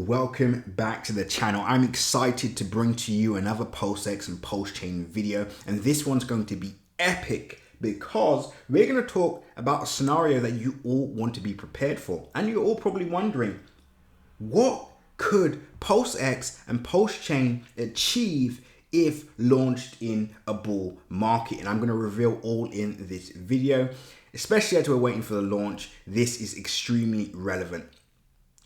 welcome back to the channel. I'm excited to bring to you another Pulsex and Pulsechain video, and this one's going to be epic because we're going to talk about a scenario that you all want to be prepared for. And you're all probably wondering, what could Pulsex and Pulsechain achieve if launched in a bull market? And I'm going to reveal all in this video, especially as we're waiting for the launch. This is extremely relevant.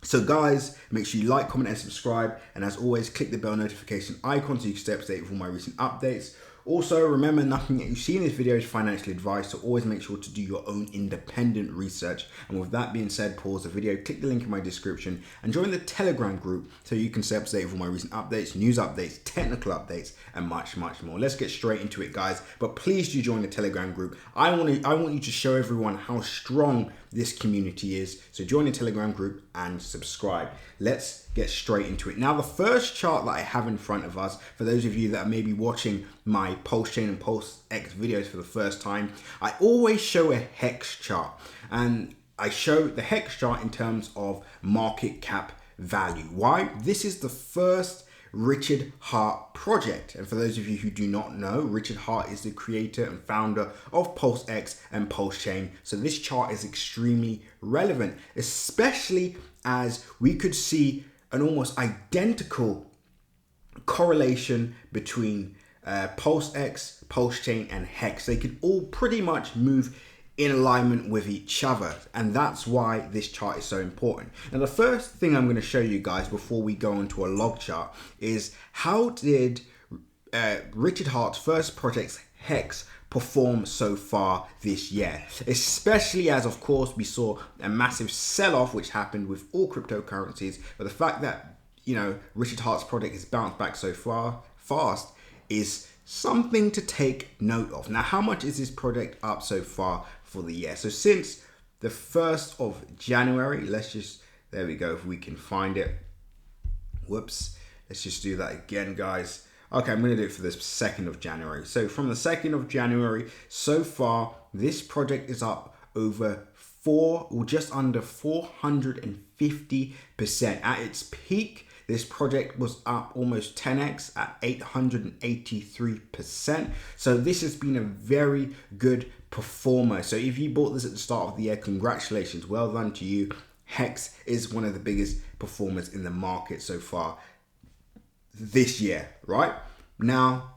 So guys, make sure you like, comment and subscribe, and as always, click the bell notification icon so you can stay up to date with all my recent updates. Also, remember, nothing that you see in this video is financial advice, so always make sure to do your own independent research. And with that being said, pause the video, click the link in my description, and join the Telegram group so you can stay up to date with all my recent updates, news updates, technical updates, and much more. Let's get straight into it, guys. But please do join the Telegram group. I want you to show everyone how strong this community is. So join the Telegram group and subscribe. Let's get straight into it. Now, the first chart that I have in front of us, for those of you that are maybe watching my Pulsechain and Pulsex videos for the first time, I always show a hex chart, and I show the hex chart in terms of market cap value. Why? This is the first Richard Heart project, and for those of you who do not know, Richard Heart is the creator and founder of Pulsex and Pulsechain. So this chart is extremely relevant, especially as we could see an almost identical correlation between Pulsex, Pulsechain, and Hex. They could all pretty much move in alignment with each other, and that's why this chart is so important. Now, the first thing I'm going to show you guys before we go into a log chart is how did Richard Heart's first project Hex perform so far this year, especially as, of course, we saw a massive sell-off which happened with all cryptocurrencies. But the fact that, you know, Richard Heart's project has bounced back so fast is something to take note of. Now, how much is this project up so far for the year? So since the 1st of January, there we go, if we can find it. Whoops, let's just do that again, guys. Okay, I'm going to do it for the 2nd of January. So from the 2nd of January, so far, this project is up over just under 450%. At its peak, this project was up almost 10x at 883%. So this has been a very good performer. So if you bought this at the start of the year, congratulations, well done to you. Hex is one of the biggest performers in the market so far this year, right? Now,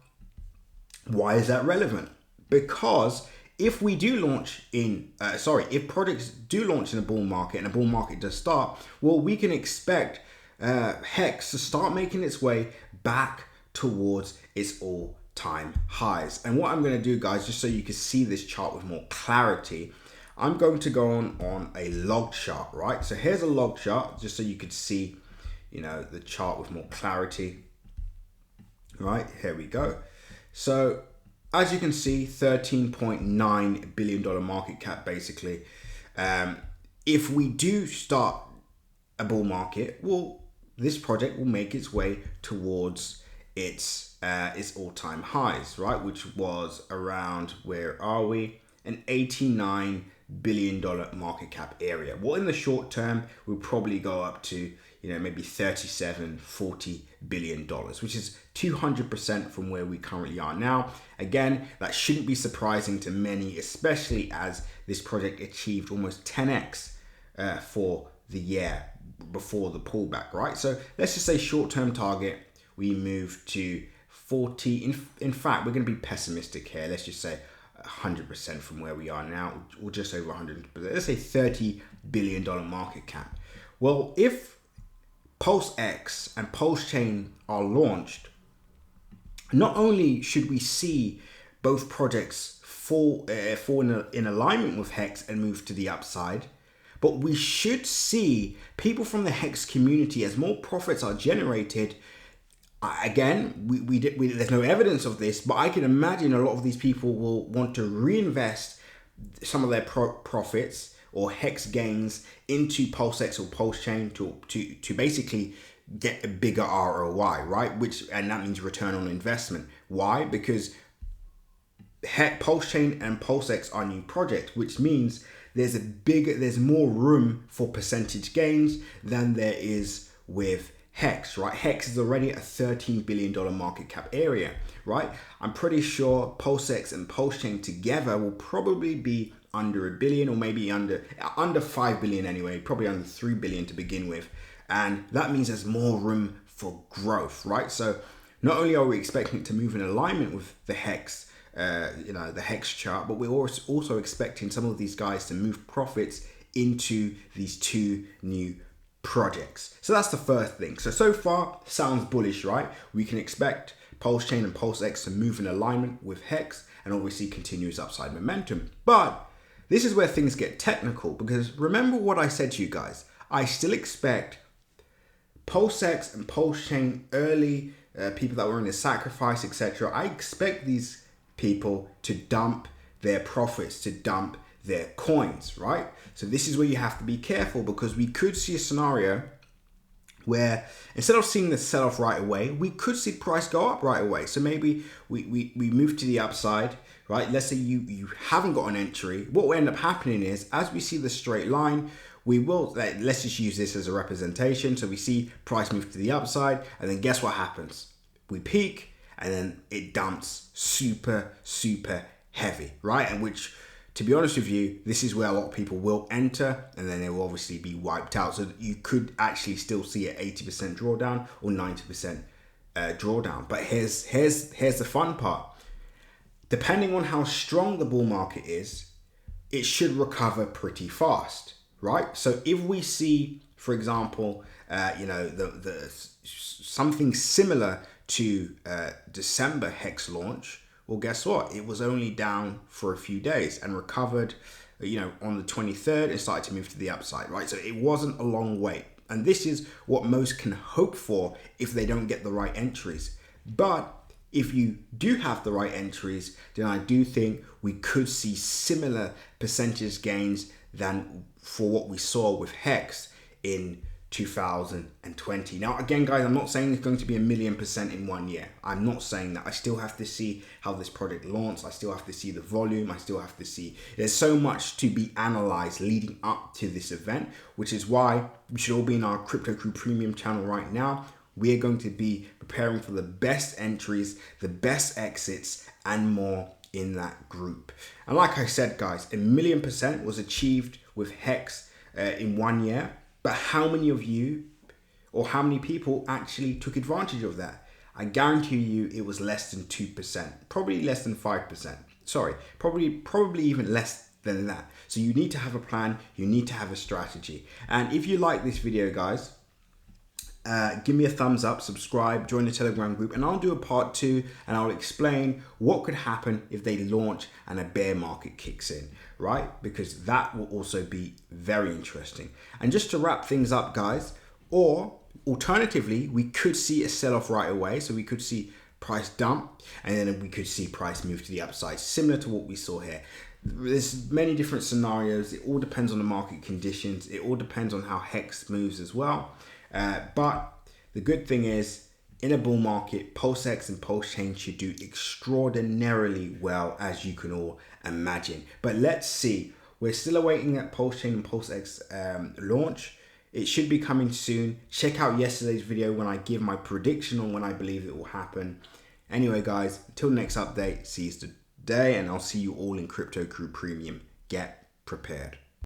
why is that relevant? Because if we do launch in, if projects do launch in a bull market and a bull market does start, well, we can expect Hex to start making its way back towards its all-time highs. And what I'm going to do, guys, just so you can see this chart with more clarity, I'm going to go on a log chart, right? So here's a log chart, just so you could see, you know, the chart with more clarity. Right, here we go. So as you can see, $13.9 billion market cap, basically. If we do start a bull market, well, this project will make its way towards its all-time highs, right? Which was around, where are we? An $89 billion market cap area. Well, in the short term, we'll probably go up to, you know, maybe $40 billion, which is 200% from where we currently are now. Again, that shouldn't be surprising to many, especially as this project achieved almost 10x for the year before the pullback, right? So let's just say short-term target, we move to 40. In fact, we're going to be pessimistic here. Let's just say 100% from where we are now, or just over 100%. Let's say $30 billion market cap. Well, if Pulsex and Pulsechain are launched, not only should we see both projects fall in alignment with Hex and move to the upside, but we should see people from the Hex community, as more profits are generated. Again, there's no evidence of this, but I can imagine a lot of these people will want to reinvest some of their profits or Hex gains into Pulsex or Pulsechain to basically get a bigger ROI, right? And that means return on investment. Why? Because Pulsechain and Pulsex are new projects, which means there's more room for percentage gains than there is with Hex, right? Hex is already a $13 billion market cap area, right? I'm pretty sure Pulsex and Pulsechain together will probably be under $1 billion, or maybe under 5 billion anyway, probably under 3 billion to begin with. And that means there's more room for growth, right? So not only are we expecting it to move in alignment with the Hex, the Hex chart, but we're also expecting some of these guys to move profits into these two new projects. So that's the first thing. So far sounds bullish, right? We can expect Pulsechain and Pulsex to move in alignment with Hex and obviously continuous upside momentum. But this is where things get technical, because remember what I said to you guys. I still expect Pulsex and Pulsechain early, people that were in the sacrifice, etc. I expect these people to dump their profits, to dump their coins, right? So this is where you have to be careful, because we could see a scenario where instead of seeing the sell off right away, we could see price go up right away. So maybe we move to the upside, right? Let's say you haven't got an entry. What will end up happening is, as we see the straight line, we will, let's just use this as a representation. So we see price move to the upside, and then guess what happens? We peak, and then it dumps super heavy, right? And which, to be honest with you, this is where a lot of people will enter, and then they will obviously be wiped out. So you could actually still see an 80% drawdown or 90% drawdown. But here's the fun part. Depending on how strong the bull market is, it should recover pretty fast, right? So if we see, for example, something similar to December Hex launch, well, guess what? It was only down for a few days and recovered, on the 23rd, it started to move to the upside, right? So it wasn't a long wait. And this is what most can hope for if they don't get the right entries. But if you do have the right entries, then I do think we could see similar percentage gains than for what we saw with Hex in 2020. Now, again, guys, I'm not saying it's going to be 1,000,000% in 1 year. I'm not saying that. I still have to see how this product launches. I still have to see the volume. I still have to see. There's so much to be analyzed leading up to this event, which is why you should all be in our Crypto Crew Premium channel right now. We are going to be preparing for the best entries, the best exits, and more in that group. And like I said, guys, 1,000,000% was achieved with Hex in 1 year. But how many of you, or how many people actually took advantage of that? I guarantee you it was less than 2%, probably less than 5%. Sorry, probably even less than that. So you need to have a plan, you need to have a strategy. And if you like this video, guys, give me a thumbs up, subscribe, join the Telegram group, and I'll do a part 2 and I'll explain what could happen if they launch and a bear market kicks in, right? Because that will also be very interesting. And just to wrap things up, guys, or alternatively, we could see a sell-off right away. So we could see price dump, and then we could see price move to the upside, similar to what we saw here. There's many different scenarios. It all depends on the market conditions. It all depends on how Hex moves as well. But the good thing is, in a bull market, Pulsex and Pulsechain should do extraordinarily well, as you can all imagine. But let's see. We're still awaiting that Pulsechain and Pulsex launch. It should be coming soon. Check out yesterday's video when I give my prediction on when I believe it will happen. Anyway, guys, until next update, see you today, and I'll see you all in Crypto Crew Premium. Get prepared.